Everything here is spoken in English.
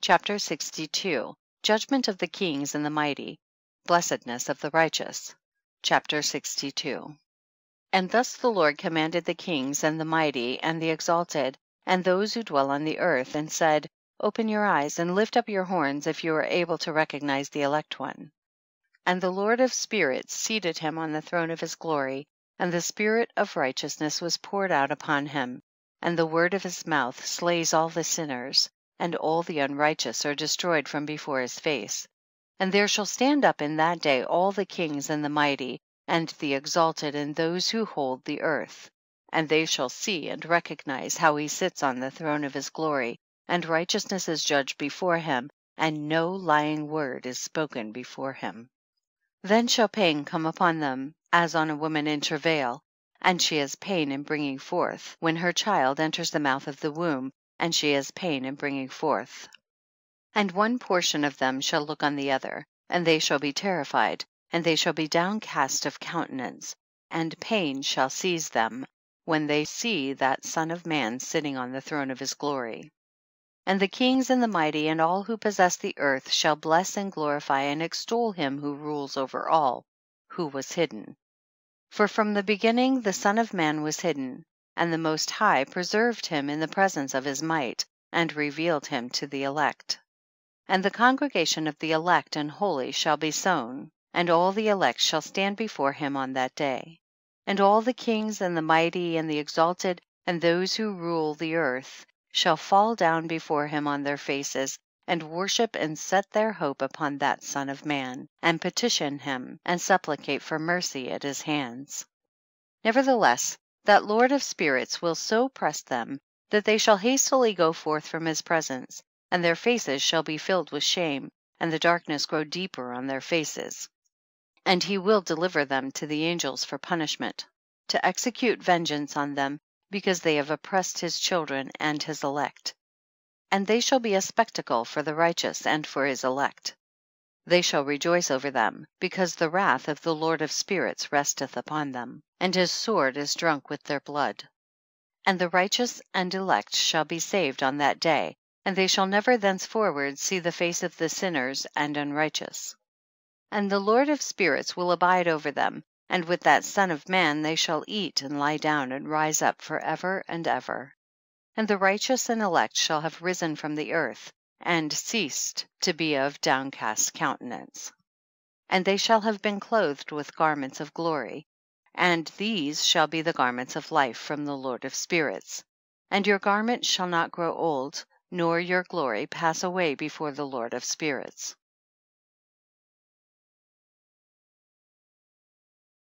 Chapter 62. Judgment of the kings and the mighty. Blessedness of the righteous. Chapter 62. And thus the Lord commanded the kings and the mighty and the exalted and those who dwell on the earth, and said, Open your eyes and lift up your horns if you are able to recognize the elect one. And the Lord of spirits seated him on the throne of his glory, and the spirit of righteousness was poured out upon him, and the word of his mouth slays all the sinners, and all the unrighteous are destroyed from before his face. And there shall stand up in that day all the kings and the mighty, and the exalted and those who hold the earth. And they shall see and recognize how he sits on the throne of his glory, and righteousness is judged before him, and no lying word is spoken before him. Then shall pain come upon them, as on a woman in travail, and she has pain in bringing forth, when her child enters the mouth of the womb, and she has pain in bringing forth. And one portion of them shall look on the other, and they shall be terrified, and they shall be downcast of countenance, and pain shall seize them, when they see that Son of Man sitting on the throne of his glory. And the kings and the mighty and all who possess the earth shall bless and glorify and extol him who rules over all, who was hidden. For from the beginning the Son of Man was hidden, and the Most High preserved him in the presence of his might, and revealed him to the elect. And the congregation of the elect and holy shall be sown, and all the elect shall stand before him on that day. And all the kings and the mighty and the exalted and those who rule the earth shall fall down before him on their faces, and worship and set their hope upon that Son of Man, and petition him, and supplicate for mercy at his hands. Nevertheless, that Lord of spirits will so press them, that they shall hastily go forth from his presence, and their faces shall be filled with shame, and the darkness grow deeper on their faces. And he will deliver them to the angels for punishment, to execute vengeance on them, because they have oppressed his children and his elect. And they shall be a spectacle for the righteous and for his elect. They shall rejoice over them, because the wrath of the Lord of spirits resteth upon them, and his sword is drunk with their blood. And the righteous and elect shall be saved on that day, and they shall never thenceforward see the face of the sinners and unrighteous. And the Lord of spirits will abide over them, and with that Son of Man they shall eat and lie down and rise up for ever and ever. And the righteous and elect shall have risen from the earth, and ceased to be of downcast countenance. And they shall have been clothed with garments of glory, and these shall be the garments of life from the Lord of spirits. And your garment shall not grow old, nor your glory pass away before the Lord of spirits.